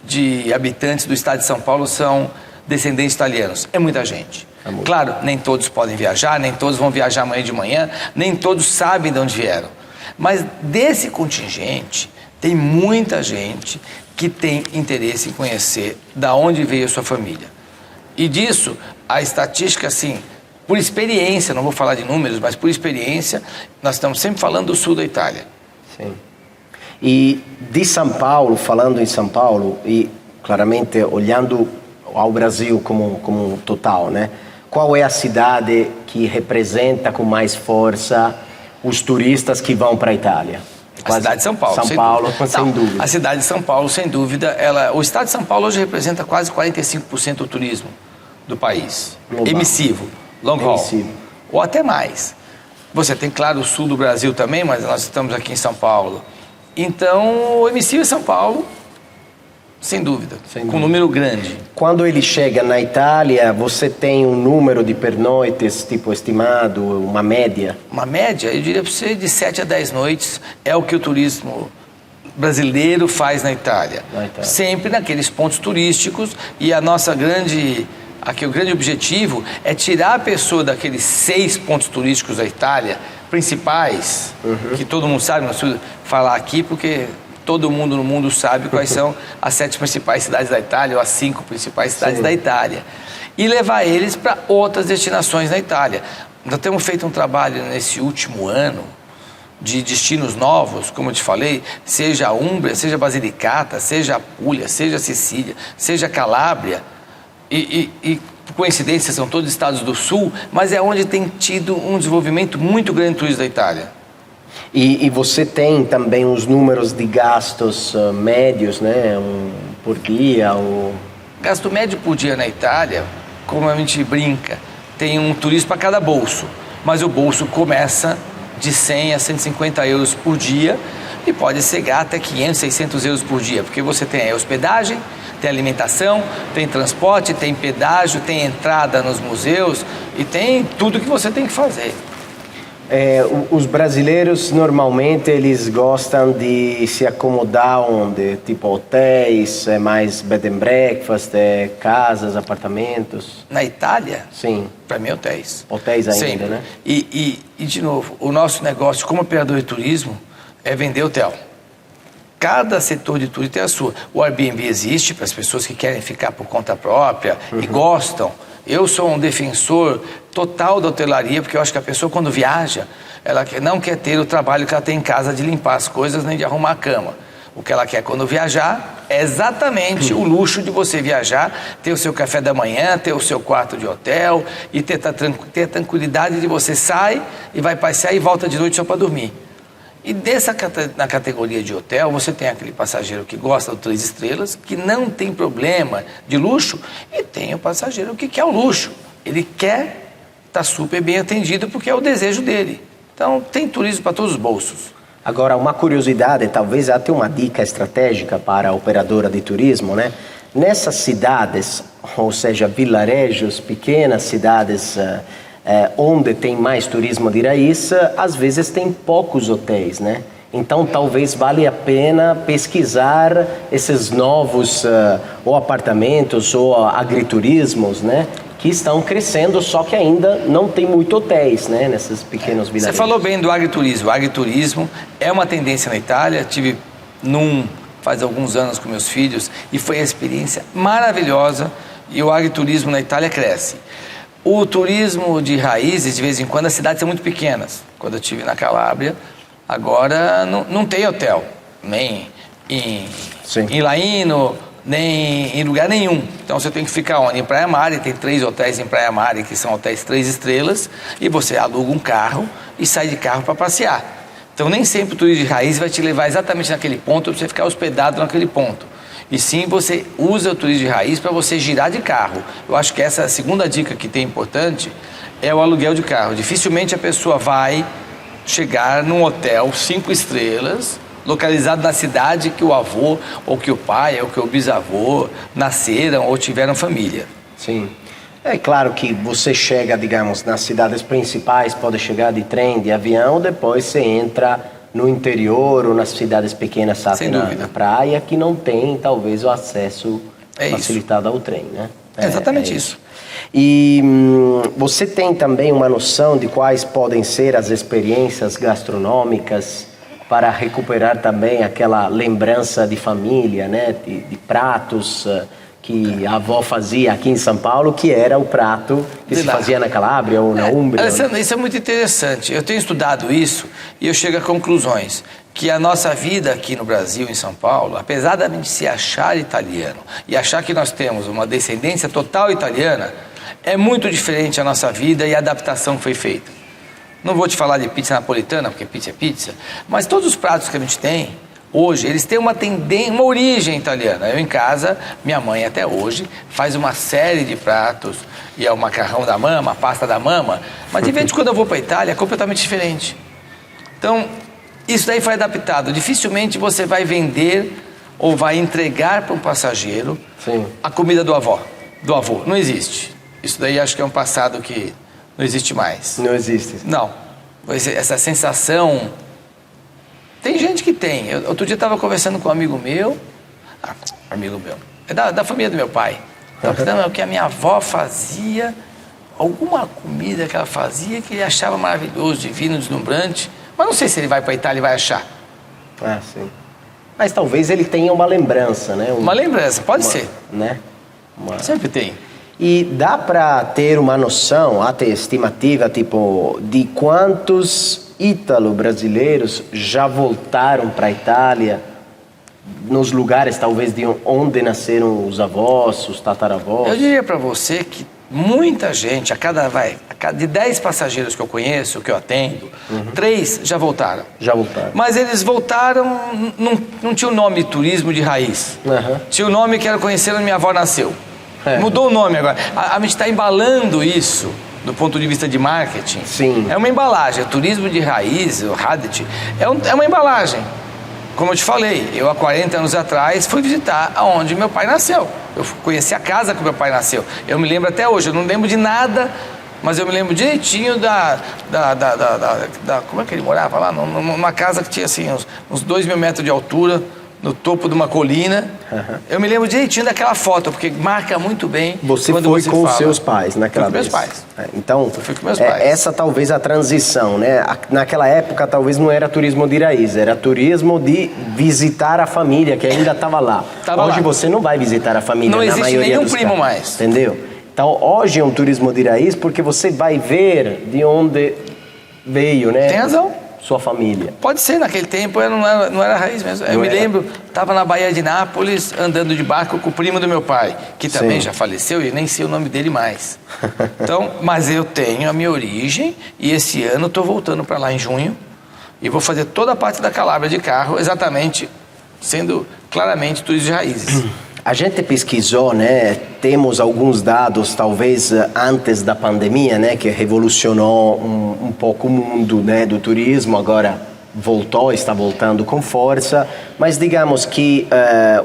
de habitantes do estado de São Paulo são descendentes italianos. É muita gente. Claro, nem todos podem viajar, nem todos vão viajar amanhã de manhã, nem todos sabem de onde vieram. Mas desse contingente, tem muita gente que tem interesse em conhecer da onde veio a sua família. E disso, a estatística, assim, por experiência, não vou falar de números, mas por experiência, nós estamos sempre falando do sul da Itália. Sim. E de São Paulo, falando em São Paulo, e claramente olhando ao Brasil como total, né? Qual é a cidade que representa com mais força os turistas que vão para a Itália? A cidade de São Paulo, sem dúvida. A cidade de São Paulo, sem dúvida, o estado de São Paulo hoje representa quase 45% do turismo do país. Global. Emissivo, long haul, ou até mais. Você tem, claro, o sul do Brasil também, mas nós estamos aqui em São Paulo. Então, o emissivo é São Paulo, sem dúvida, com um número grande. Quando ele chega na Itália, você tem um número de pernoites, tipo, estimado, uma média? Uma média, eu diria para você, de 7 a 10 noites é o que o turismo brasileiro faz na Itália. Sempre naqueles pontos turísticos, e o grande objetivo é tirar a pessoa daqueles 6 pontos turísticos da Itália, principais, que todo mundo sabe, não preciso falar aqui porque todo mundo no mundo sabe quais são as 7 principais cidades da Itália, ou as 5 principais cidades da Itália, e levar eles para outras destinações na Itália. Nós temos feito um trabalho nesse último ano de destinos novos, como eu te falei, seja a Úmbria, seja a Basilicata, seja a Puglia, seja a Sicília, seja a Calábria, e por coincidência são todos estados do sul, mas é onde tem tido um desenvolvimento muito grande do turismo da Itália. E você tem também os números de gastos médios, né, por dia? Gasto médio por dia na Itália, como a gente brinca, tem um turista para cada bolso, mas o bolso começa de 100 a 150 euros por dia e pode chegar até 500, 600 euros por dia, porque você tem a hospedagem, tem alimentação, tem transporte, tem pedágio, tem entrada nos museus e tem tudo que você tem que fazer. Os brasileiros normalmente eles gostam de se acomodar onde? Tipo hotéis, mais bed and breakfast, casas, apartamentos? Na Itália? Sim. Para mim, hotéis. Hotéis ainda, sempre, né? E, de novo, o nosso negócio como operador de turismo é vender hotel. Cada setor de turismo tem a sua. O Airbnb existe para as pessoas que querem ficar por conta própria e gostam. Eu sou um defensor total da hotelaria, porque eu acho que a pessoa, quando viaja, ela não quer ter o trabalho que ela tem em casa de limpar as coisas nem de arrumar a cama. O que ela quer quando viajar é exatamente o luxo de você viajar, ter o seu café da manhã, ter o seu quarto de hotel e ter a tranquilidade de você sai e vai passear e volta de noite só para dormir. E na categoria de hotel, você tem aquele passageiro que gosta do 3 estrelas, que não tem problema de luxo, e tem o passageiro que quer o luxo. Ele quer estar super bem atendido porque é o desejo dele. Então, tem turismo para todos os bolsos. Agora, uma curiosidade, talvez até uma dica estratégica para a operadora de turismo, né? Nessas cidades, ou seja, vilarejos, pequenas cidades onde tem mais turismo de raiz, às vezes tem poucos hotéis, né? Então, talvez valha a pena pesquisar esses novos ou apartamentos ou agriturismos, né? Que estão crescendo, só que ainda não tem muito hotéis, né, nesses pequenos vilarejos. Você falou bem do agriturismo. O agriturismo é uma tendência na Itália. Tive faz alguns anos com meus filhos e foi uma experiência maravilhosa, e o agriturismo na Itália cresce. O turismo de raízes, de vez em quando, as cidades são muito pequenas. Quando eu estive na Calábria, agora não tem hotel, nem em Laino, nem em lugar nenhum. Então você tem que ficar onde? Em Praia Mare. Tem 3 hotéis em Praia Mare que são hotéis 3 estrelas, e você aluga um carro e sai de carro para passear. Então nem sempre o turismo de raiz vai te levar exatamente naquele ponto para você ficar hospedado naquele ponto. E sim, você usa o turismo de raiz para você girar de carro. Eu acho que essa segunda dica que tem importante é o aluguel de carro. Dificilmente a pessoa vai chegar num hotel 5 estrelas localizado na cidade que o avô, ou que o pai, ou que o bisavô nasceram ou tiveram família. Sim. É claro que você chega, digamos, nas cidades principais, pode chegar de trem, de avião, depois você entra no interior ou nas cidades pequenas, sabe, na praia, que não tem, talvez, o acesso facilitado ao trem, né? É exatamente isso. E você tem também uma noção de quais podem ser as experiências gastronômicas para recuperar também aquela lembrança de família, né? De pratos que a avó fazia aqui em São Paulo, que era o prato que se fazia na Calábria ou na Úmbria. Alessandro, isso é muito interessante. Eu tenho estudado isso e eu chego a conclusões que a nossa vida aqui no Brasil, em São Paulo, apesar da gente se achar italiano e achar que nós temos uma descendência total italiana, é muito diferente a nossa vida e a adaptação que foi feita. Não vou te falar de pizza napolitana, porque pizza é pizza, mas todos os pratos que a gente tem hoje, eles têm uma origem italiana. Eu em casa, minha mãe até hoje faz uma série de pratos, e é o macarrão da mama, a pasta da mama, mas de vez em quando eu vou para a Itália é completamente diferente. Então, isso daí foi adaptado. Dificilmente você vai vender ou vai entregar para um passageiro a comida do avô. Não existe. Isso daí acho que é um passado que não existe mais. Não existe. Não. Essa sensação... Tem gente que tem. Outro dia eu estava conversando com um amigo meu. É da família do meu pai. Estava que a minha avó fazia alguma comida que ela fazia que ele achava maravilhoso, divino, deslumbrante. Mas não sei se ele vai para a Itália e vai achar. Ah, sim. Mas talvez ele tenha uma lembrança, né? Uma lembrança, pode ser. Né? Sempre tem. E dá para ter uma noção, até estimativa, tipo, de quantos ítalo-brasileiros já voltaram para a Itália, nos lugares talvez de onde nasceram os avós, os tataravós? Eu diria para você que muita gente, de 10 passageiros que eu conheço, que eu atendo, 3 já voltaram. Já voltaram. Mas eles voltaram, não tinha o nome turismo de raiz. Tinha o nome que era conhecer onde minha avó nasceu. Mudou o nome agora. A gente está embalando isso do ponto de vista de marketing. Sim. É uma embalagem. O turismo de raiz, o Hadit, é uma embalagem. Como eu te falei, eu há 40 anos atrás fui visitar aonde meu pai nasceu. Eu conheci a casa que meu pai nasceu. Eu me lembro até hoje, eu não lembro de nada, mas eu me lembro direitinho como é que ele morava lá? Numa casa que tinha assim, uns 2.000 metros de altura, no topo de uma colina. Eu me lembro direitinho daquela foto, porque marca muito bem. Você quando foi você com fala. seus pais naquela Fui com vez? meus pais. Então, Eu fui com meus pais. essa talvez a transição, né? Naquela época talvez não era turismo de raiz, era turismo de visitar a família que ainda estava lá. Hoje lá. você não vai visitar a família, Não na existe maioria nenhum dos primo casos, mais. entendeu? Então hoje é um turismo de raiz porque você vai ver de onde veio, né? Tem razão. Sua família. Pode ser, naquele tempo não era raiz mesmo. Eu me lembro, estava na Baía de Nápoles, andando de barco com o primo do meu pai, que também já faleceu e nem sei o nome dele mais. Então, mas eu tenho a minha origem e esse ano estou voltando para lá em junho e vou fazer toda a parte da Calábria de carro, exatamente, sendo claramente turismo de raízes. A gente pesquisou, né? Temos alguns dados, talvez antes da pandemia, né? Que revolucionou um pouco o mundo, né? Do turismo. Agora está voltando com força. Mas digamos que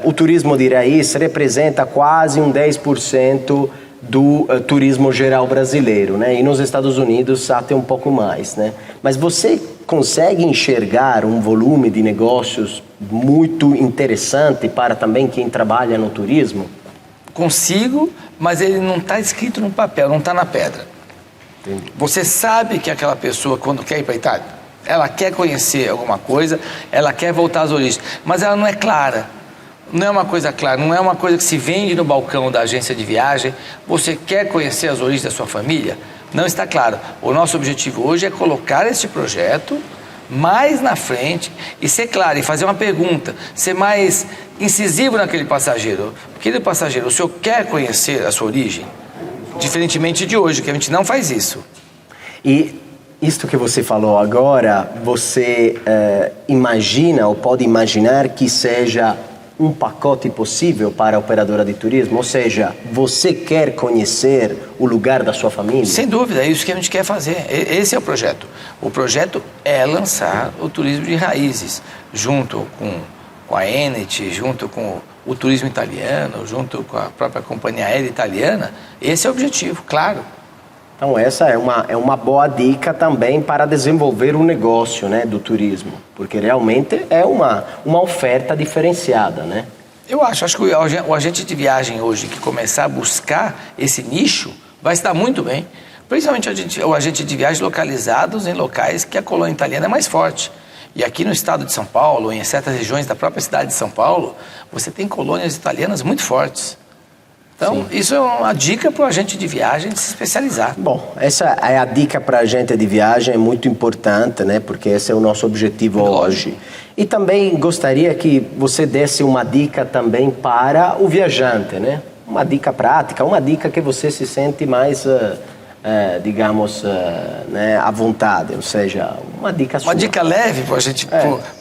o turismo de raiz representa quase um 10% do turismo geral brasileiro, né? E nos Estados Unidos até um pouco mais, né? Mas você consegue enxergar um volume de negócios muito interessante para também quem trabalha no turismo? Consigo, mas ele não está escrito no papel, não está na pedra. Entendi. Você sabe que aquela pessoa, quando quer ir para a Itália, ela quer conhecer alguma coisa, ela quer voltar às origens, mas ela não é clara. Não é uma coisa clara, não é uma coisa que se vende no balcão da agência de viagem. Você quer conhecer as origens da sua família? Não está claro. O nosso objetivo hoje é colocar este projeto mais na frente e ser claro, e fazer uma pergunta, ser mais incisivo naquele passageiro. Aquele passageiro, o senhor quer conhecer a sua origem? Diferentemente de hoje, que a gente não faz isso. E isto que você falou agora, você imagina ou pode imaginar que seja um pacote possível para a operadora de turismo? Ou seja, você quer conhecer o lugar da sua família? Sem dúvida, é isso que a gente quer fazer. Esse é o projeto. O projeto é lançar o turismo de raízes, junto com a Enet, junto com o turismo italiano, junto com a própria companhia aérea italiana. Esse é o objetivo, claro. Então essa é uma boa dica também para desenvolver o negócio, né, do turismo, porque realmente é uma oferta diferenciada, né? Eu acho que o agente de viagem hoje que começar a buscar esse nicho vai estar muito bem, principalmente o agente de viagem localizados em locais que a colônia italiana é mais forte. E aqui no estado de São Paulo, em certas regiões da própria cidade de São Paulo, você tem colônias italianas muito fortes. Então, sim, isso é uma dica para o agente de viagem de se especializar. Bom, essa é a dica para a agente de viagem, é muito importante, né? Porque esse é o nosso objetivo hoje. E também gostaria que você desse uma dica também para o viajante, né? Uma dica prática, uma dica que você se sente mais, digamos, né, à vontade, ou seja, uma dica sua. Uma dica leve para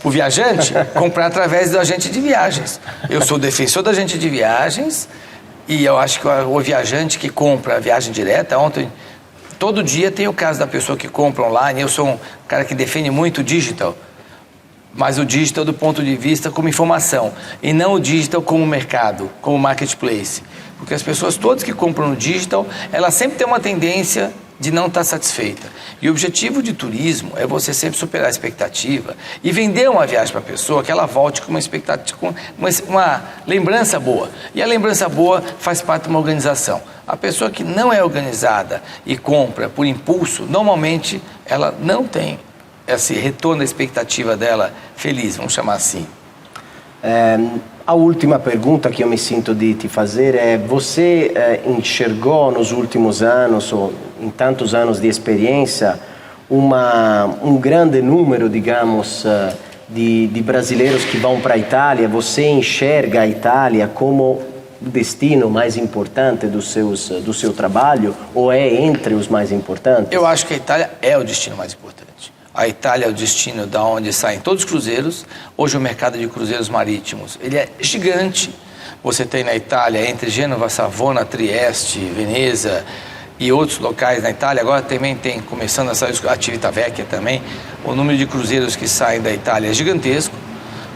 o viajante, comprar através do agente de viagens. Eu sou defensor do agente de viagens. E eu acho que o viajante que compra a viagem direta, todo dia tem o caso da pessoa que compra online. Eu sou um cara que defende muito o digital, mas o digital do ponto de vista como informação, e não o digital como mercado, como marketplace. Porque as pessoas todas que compram no digital, elas sempre têm uma tendência de não estar satisfeita. E o objetivo de turismo é você sempre superar a expectativa e vender uma viagem para a pessoa que ela volte com uma expectativa, com uma lembrança boa. E a lembrança boa faz parte de uma organização. A pessoa que não é organizada e compra por impulso, normalmente ela não tem esse retorno à expectativa dela feliz, vamos chamar assim. A última pergunta que eu me sinto de te fazer é: você enxergou nos últimos anos, ou em tantos anos de experiência, um grande número, digamos, de brasileiros que vão para a Itália? Você enxerga a Itália como o destino mais importante do seu trabalho, ou é entre os mais importantes? Eu acho que a Itália é o destino mais importante. A Itália é o destino da onde saem todos os cruzeiros. Hoje o mercado de cruzeiros marítimos, ele é gigante. Você tem na Itália, entre Gênova, Savona, Trieste, Veneza e outros locais na Itália. Agora também tem, começando a sair a Civitavecchia também, o número de cruzeiros que saem da Itália é gigantesco.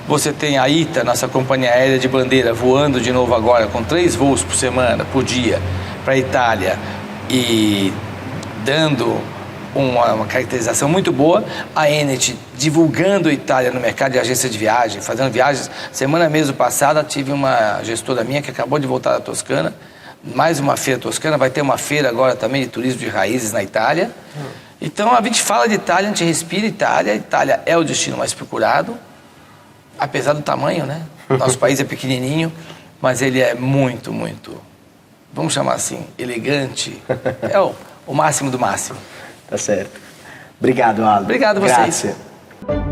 Você tem a ITA, nossa companhia aérea de bandeira, voando de novo agora com 3 voos por semana, por dia, para a Itália, e dando uma caracterização muito boa. A Enet divulgando a Itália no mercado de agência de viagem, fazendo viagens. Semana mesmo passada tive uma gestora minha que acabou de voltar da Toscana, mais uma feira toscana, vai ter uma feira agora também de turismo de raízes na Itália. Então a gente fala de Itália, a gente respira Itália. Itália é o destino mais procurado, apesar do tamanho, né? Nosso país é pequenininho, mas ele é muito, vamos chamar assim, elegante. É o máximo do máximo. Tá certo. Obrigado, Aldo. Obrigado a vocês. Grazie.